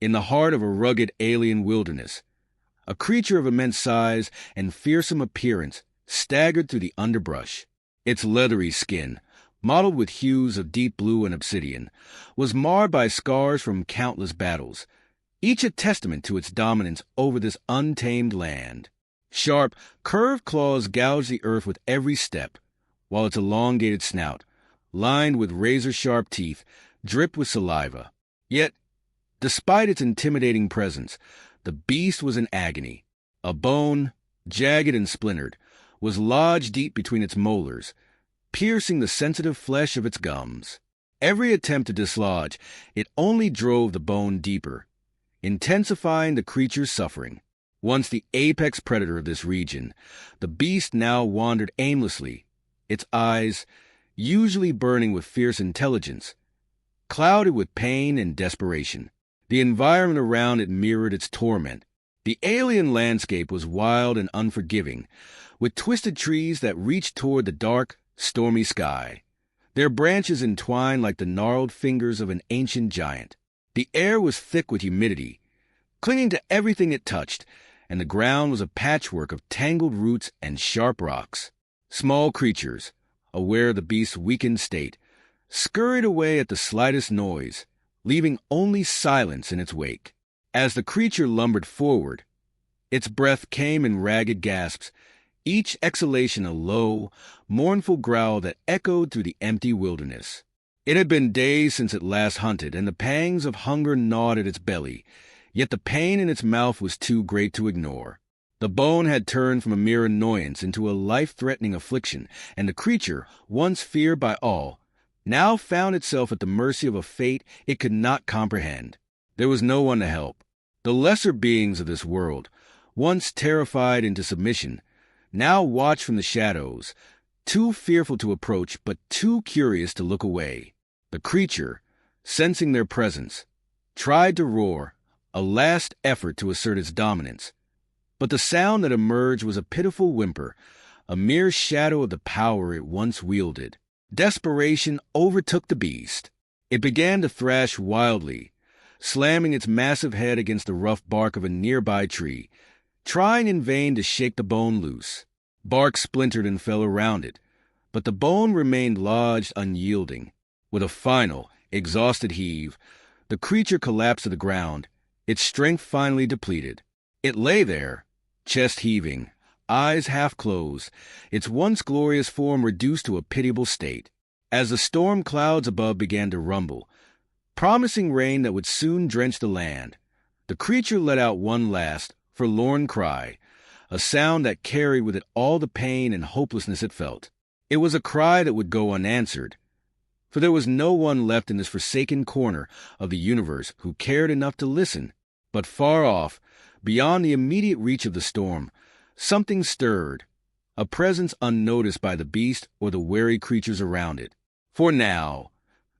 in the heart of a rugged alien wilderness. A creature of immense size and fearsome appearance staggered through the underbrush. Its leathery skin, mottled with hues of deep blue and obsidian, was marred by scars from countless battles, each a testament to its dominance over this untamed land. Sharp, curved claws gouged the earth with every step, while its elongated snout, lined with razor-sharp teeth, dripped with saliva. Yet, despite its intimidating presence, the beast was in agony. A bone, jagged and splintered, was lodged deep between its molars, piercing the sensitive flesh of its gums. Every attempt to dislodge it only drove the bone deeper, intensifying the creature's suffering. Once the apex predator of this region, the beast now wandered aimlessly, its eyes, usually burning with fierce intelligence, clouded with pain and desperation. The environment around it mirrored its torment. The alien landscape was wild and unforgiving, with twisted trees that reached toward the dark, stormy sky, their branches entwined like the gnarled fingers of an ancient giant. The air was thick with humidity, clinging to everything it touched, and the ground was a patchwork of tangled roots and sharp rocks. Small creatures, aware of the beast's weakened state, scurried away at the slightest noise, leaving only silence in its wake. As the creature lumbered forward, its breath came in ragged gasps, each exhalation a low, mournful growl that echoed through the empty wilderness. It had been days since it last hunted, and the pangs of hunger gnawed at its belly, yet the pain in its mouth was too great to ignore. The bone had turned from a mere annoyance into a life-threatening affliction, and the creature, once feared by all, now found itself at the mercy of a fate it could not comprehend. There was no one to help. The lesser beings of this world, once terrified into submission, now watched from the shadows, too fearful to approach but too curious to look away. The creature, sensing their presence, tried to roar, a last effort to assert its dominance. But the sound that emerged was a pitiful whimper, a mere shadow of the power it once wielded. Desperation overtook the beast. It began to thrash wildly, slamming its massive head against the rough bark of a nearby tree, trying in vain to shake the bone loose. Bark splintered and fell around it, but the bone remained lodged unyielding. With a final, exhausted heave, the creature collapsed to the ground, its strength finally depleted. It lay there, chest heaving, eyes half closed, its once glorious form reduced to a pitiable state. As the storm clouds above began to rumble, promising rain that would soon drench the land, the creature let out one last, forlorn cry, a sound that carried with it all the pain and hopelessness it felt. It was a cry that would go unanswered, for there was no one left in this forsaken corner of the universe who cared enough to listen. But far off, beyond the immediate reach of the storm, something stirred, a presence unnoticed by the beast or the wary creatures around it. For now,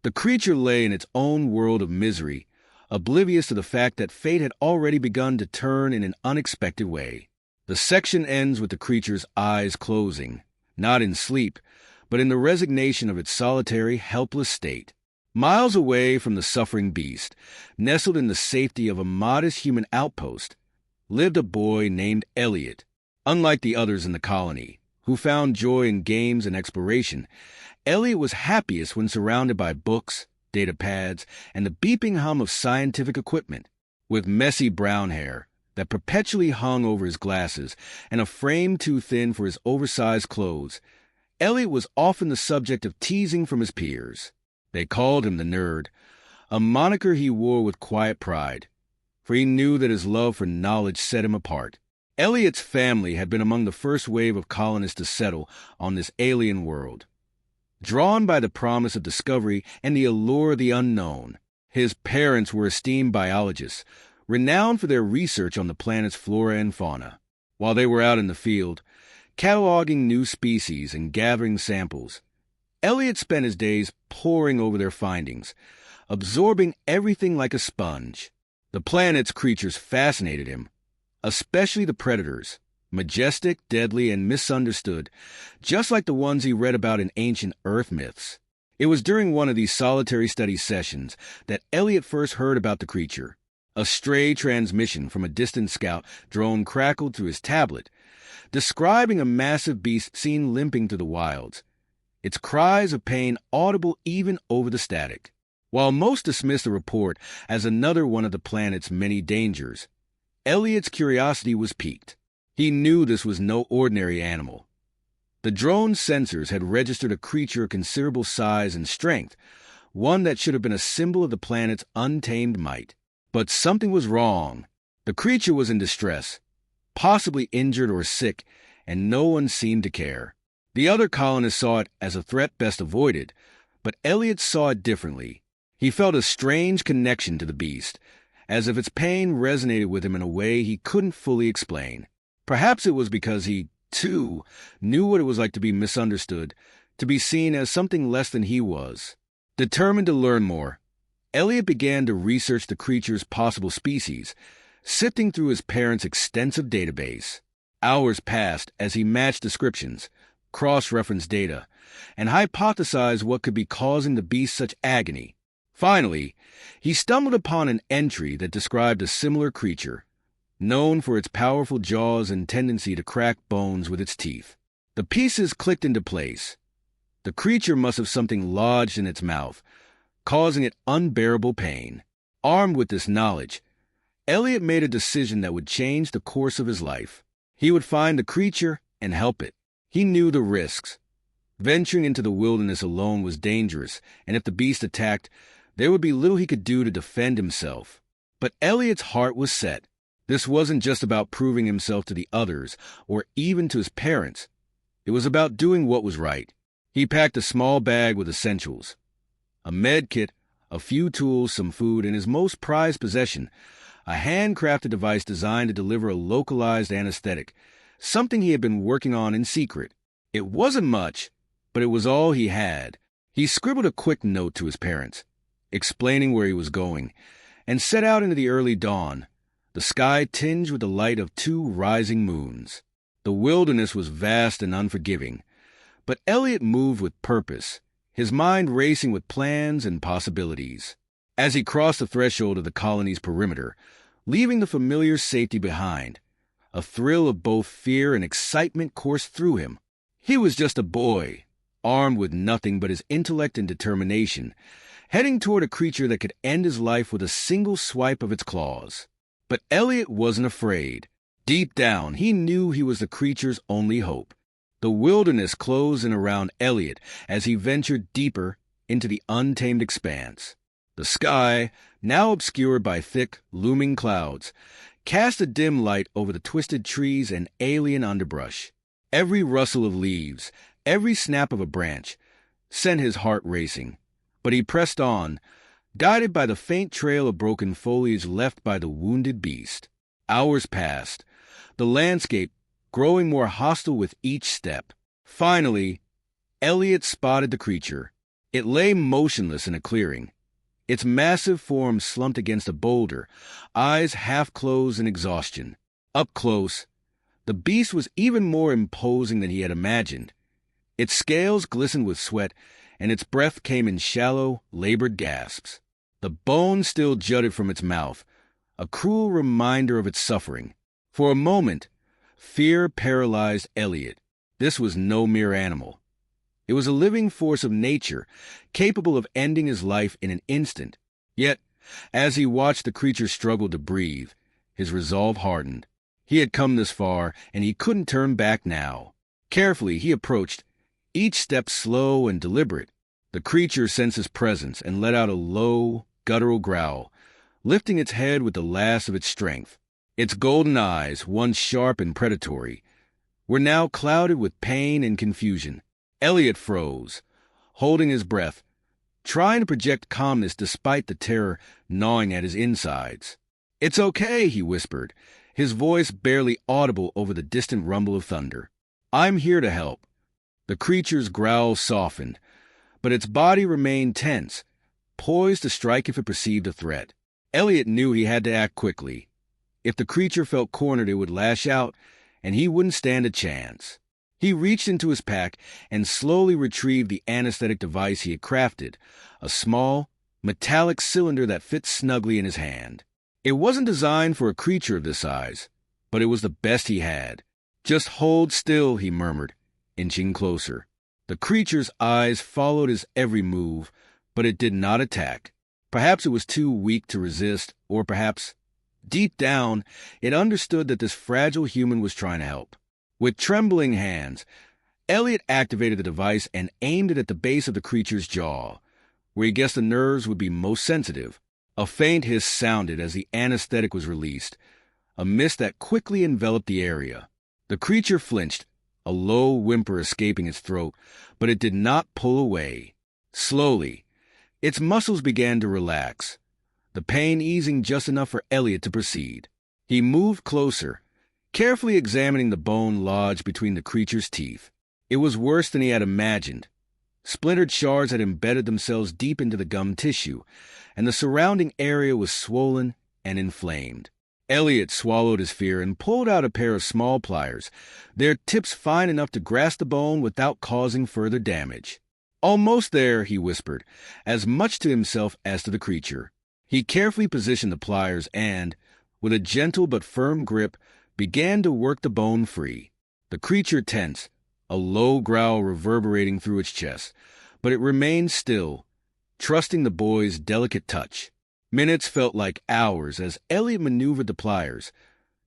the creature lay in its own world of misery, oblivious to the fact that fate had already begun to turn in an unexpected way. The section ends with the creature's eyes closing, not in sleep, but in the resignation of its solitary, helpless state. Miles away from the suffering beast, nestled in the safety of a modest human outpost, lived a boy named Elliot. Unlike the others in the colony, who found joy in games and exploration, Elliot was happiest when surrounded by books, data pads, and the beeping hum of scientific equipment. With messy brown hair that perpetually hung over his glasses and a frame too thin for his oversized clothes, Elliot was often the subject of teasing from his peers. They called him the nerd, a moniker he wore with quiet pride, for he knew that his love for knowledge set him apart. Elliot's family had been among the first wave of colonists to settle on this alien world. Drawn by the promise of discovery and the allure of the unknown, his parents were esteemed biologists, renowned for their research on the planet's flora and fauna. While they were out in the field, cataloging new species and gathering samples, Elliot spent his days poring over their findings, absorbing everything like a sponge. The planet's creatures fascinated him, especially the predators, majestic, deadly, and misunderstood, just like the ones he read about in ancient Earth myths. It was during one of these solitary study sessions that Elliot first heard about the creature, A stray transmission from a distant scout drone crackled through his tablet, describing a massive beast seen limping through the wilds, its cries of pain audible even over the static. While most dismissed the report as another one of the planet's many dangers, Elliot's curiosity was piqued. He knew this was no ordinary animal. The drone's sensors had registered a creature of considerable size and strength, one that should have been a symbol of the planet's untamed might. But something was wrong. The creature was in distress, possibly injured or sick, and no one seemed to care. The other colonists saw it as a threat best avoided, but Elliot saw it differently. He felt a strange connection to the beast, as if its pain resonated with him in a way he couldn't fully explain. Perhaps it was because he, too, knew what it was like to be misunderstood, to be seen as something less than he was. Determined to learn more, Elliot began to research the creature's possible species, sifting through his parents' extensive database. Hours passed as he matched descriptions, cross-referenced data, and hypothesized what could be causing the beast such agony. Finally, he stumbled upon an entry that described a similar creature, known for its powerful jaws and tendency to crack bones with its teeth. The pieces clicked into place. The creature must have something lodged in its mouth, causing it unbearable pain. Armed with this knowledge, Elliot made a decision that would change the course of his life. He would find the creature and help it. He knew the risks. Venturing into the wilderness alone was dangerous, and if the beast attacked, there would be little he could do to defend himself. But Elliot's heart was set. This wasn't just about proving himself to the others, or even to his parents. It was about doing what was right. He packed a small bag with essentials, a med kit, a few tools, some food, and his most prized possession, a handcrafted device designed to deliver a localized anesthetic, something he had been working on in secret. It wasn't much, but it was all he had. He scribbled a quick note to his parents, explaining where he was going, and set out into the early dawn, the sky tinged with the light of 2 rising moons. The wilderness was vast and unforgiving, but Elliot moved with purpose, his mind racing with plans and possibilities. As he crossed the threshold of the colony's perimeter, leaving the familiar safety behind, a thrill of both fear and excitement coursed through him. He was just a boy, armed with nothing but his intellect and determination, heading toward a creature that could end his life with a single swipe of its claws. But Elliot wasn't afraid. Deep down, he knew he was the creature's only hope. The wilderness closed in around Elliot as he ventured deeper into the untamed expanse. The sky, now obscured by thick, looming clouds, cast a dim light over the twisted trees and alien underbrush. Every rustle of leaves, every snap of a branch, sent his heart racing. But he pressed on, guided by the faint trail of broken foliage left by the wounded beast. Hours passed, the landscape growing more hostile with each step. Finally, Elliot spotted the creature. It lay motionless in a clearing, its massive form slumped against a boulder, eyes half closed in exhaustion. Up close, the beast was even more imposing than he had imagined. Its scales glistened with sweat, and its breath came in shallow, labored gasps. The bone still jutted from its mouth, a cruel reminder of its suffering. For a moment, fear paralyzed Elliot. This was no mere animal. It was a living force of nature, capable of ending his life in an instant. Yet, as he watched the creature struggle to breathe, his resolve hardened. He had come this far, and he couldn't turn back now. Carefully, he approached, each step slow and deliberate. The creature sensed his presence and let out a low, guttural growl, lifting its head with the last of its strength. Its golden eyes, once sharp and predatory, were now clouded with pain and confusion. Elliot froze, holding his breath, trying to project calmness despite the terror gnawing at his insides. "It's okay," he whispered, his voice barely audible over the distant rumble of thunder. "I'm here to help." The creature's growl softened, but its body remained tense, poised to strike if it perceived a threat. Elliot knew he had to act quickly. If the creature felt cornered, it would lash out, and he wouldn't stand a chance. He reached into his pack and slowly retrieved the anesthetic device he had crafted, a small, metallic cylinder that fit snugly in his hand. It wasn't designed for a creature of this size, but it was the best he had. "Just hold still," he murmured, inching closer. The creature's eyes followed his every move, but it did not attack. Perhaps it was too weak to resist, or perhaps, deep down, it understood that this fragile human was trying to help. With trembling hands, Elliot activated the device and aimed it at the base of the creature's jaw, where he guessed the nerves would be most sensitive. A faint hiss sounded as the anesthetic was released, a mist that quickly enveloped the area. The creature flinched, a low whimper escaping its throat, but it did not pull away. Slowly, its muscles began to relax, the pain easing just enough for Elliot to proceed. He moved closer, carefully examining the bone lodged between the creature's teeth. It was worse than he had imagined. Splintered shards had embedded themselves deep into the gum tissue, and the surrounding area was swollen and inflamed. Elliot swallowed his fear and pulled out a pair of small pliers, their tips fine enough to grasp the bone without causing further damage. "Almost there," he whispered, as much to himself as to the creature. He carefully positioned the pliers and, with a gentle but firm grip, began to work the bone free. The creature tensed, a low growl reverberating through its chest, but it remained still, trusting the boy's delicate touch. Minutes felt like hours as Elliot maneuvered the pliers,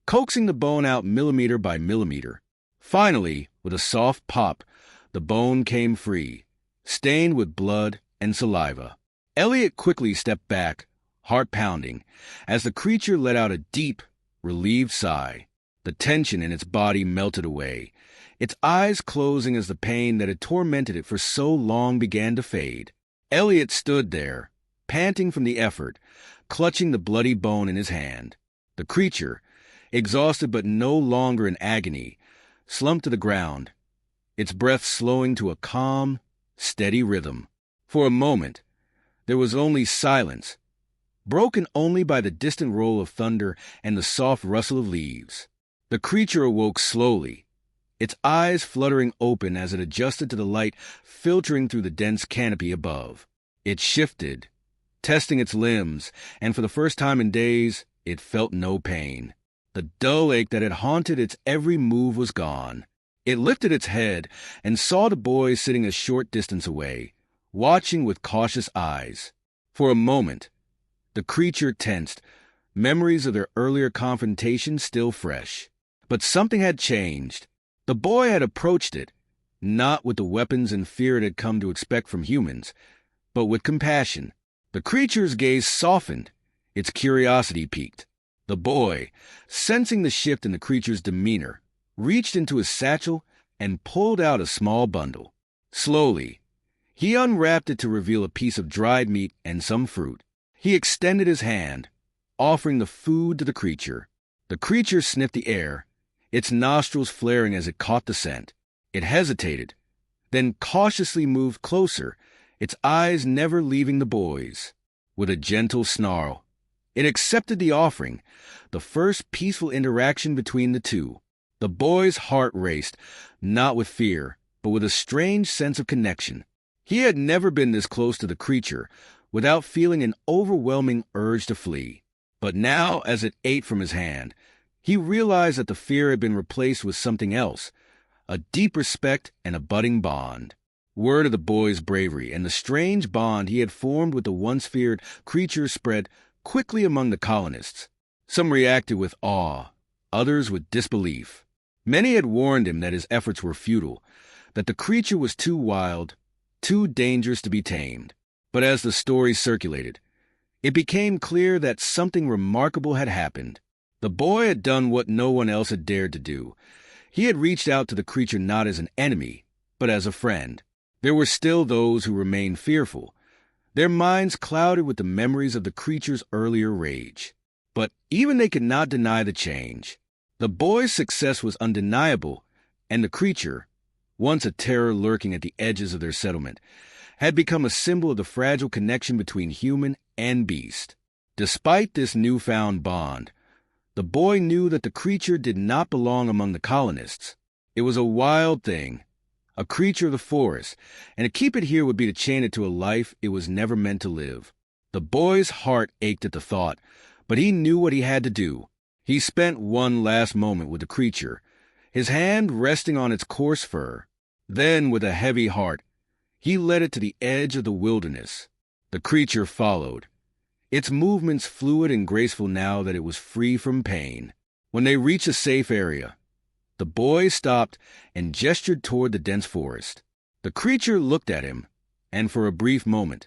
coaxing the bone out millimeter by millimeter. Finally, with a soft pop, the bone came free, stained with blood and saliva. Elliot quickly stepped back, heart pounding, as the creature let out a deep, relieved sigh. The tension in its body melted away, its eyes closing as the pain that had tormented it for so long began to fade. Elliot stood there, panting from the effort, clutching the bloody bone in his hand. The creature, exhausted but no longer in agony, slumped to the ground, its breath slowing to a calm, steady rhythm. For a moment, there was only silence, broken only by the distant roll of thunder and the soft rustle of leaves. The creature awoke slowly, its eyes fluttering open as it adjusted to the light filtering through the dense canopy above. It shifted, testing its limbs, and for the first time in days, it felt no pain. The dull ache that had haunted its every move was gone. It lifted its head and saw the boy sitting a short distance away, watching with cautious eyes. For a moment, the creature tensed, memories of their earlier confrontation still fresh. But something had changed. The boy had approached it, not with the weapons and fear it had come to expect from humans, but with compassion. The creature's gaze softened, its curiosity piqued. The boy, sensing the shift in the creature's demeanor, reached into his satchel and pulled out a small bundle. Slowly, he unwrapped it to reveal a piece of dried meat and some fruit. He extended his hand, offering the food to the creature. The creature sniffed the air, its nostrils flaring as it caught the scent. It hesitated, then cautiously moved closer, its eyes never leaving the boy's. With a gentle snarl, it accepted the offering, the first peaceful interaction between the two. The boy's heart raced, not with fear, but with a strange sense of connection. He had never been this close to the creature without feeling an overwhelming urge to flee. But now, as it ate from his hand, he realized that the fear had been replaced with something else, a deep respect and a budding bond. Word of the boy's bravery and the strange bond he had formed with the once feared creature spread quickly among the colonists. Some reacted with awe, others with disbelief. Many had warned him that his efforts were futile, that the creature was too wild, too dangerous to be tamed. But as the story circulated, it became clear that something remarkable had happened. The boy had done what no one else had dared to do. He had reached out to the creature not as an enemy, but as a friend. There were still those who remained fearful, their minds clouded with the memories of the creature's earlier rage. But even they could not deny the change. The boy's success was undeniable, and the creature, once a terror lurking at the edges of their settlement, had become a symbol of the fragile connection between human and beast. Despite this newfound bond, the boy knew that the creature did not belong among the colonists. It was a wild thing, a creature of the forest, and to keep it here would be to chain it to a life it was never meant to live. The boy's heart ached at the thought, But he knew what he had to do. He spent one last moment with the creature, his hand resting on its coarse fur. Then, with a heavy heart, he led it to the edge of the wilderness. The creature followed, its movements fluid and graceful now that it was free from pain. When they reached a safe area, the boy stopped and gestured toward the dense forest. The creature looked at him, and for a brief moment,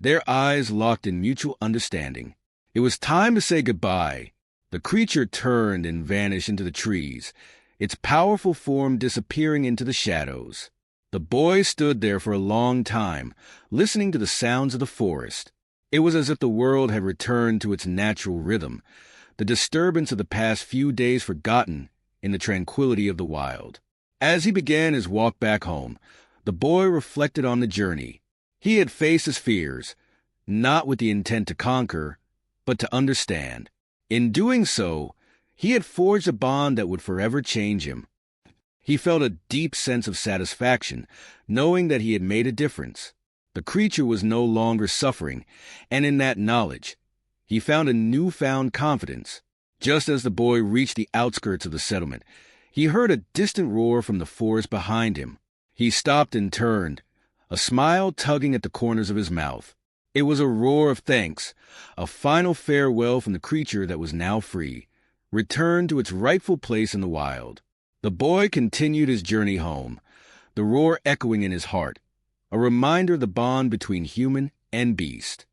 their eyes locked in mutual understanding. It was time to say goodbye. The creature turned and vanished into the trees, its powerful form disappearing into the shadows. The boy stood there for a long time, listening to the sounds of the forest. It was as if the world had returned to its natural rhythm, the disturbance of the past few days forgotten in the tranquility of the wild. As he began his walk back home, the boy reflected on the journey. He had faced his fears, not with the intent to conquer, but to understand. In doing so, he had forged a bond that would forever change him. He felt a deep sense of satisfaction, knowing that he had made a difference. The creature was no longer suffering, and in that knowledge, he found a newfound confidence. Just as the boy reached the outskirts of the settlement, he heard a distant roar from the forest behind him. He stopped and turned, a smile tugging at the corners of his mouth. It was a roar of thanks, a final farewell from the creature that was now free, returned to its rightful place in the wild. The boy continued his journey home, the roar echoing in his heart, a reminder of the bond between human and beast.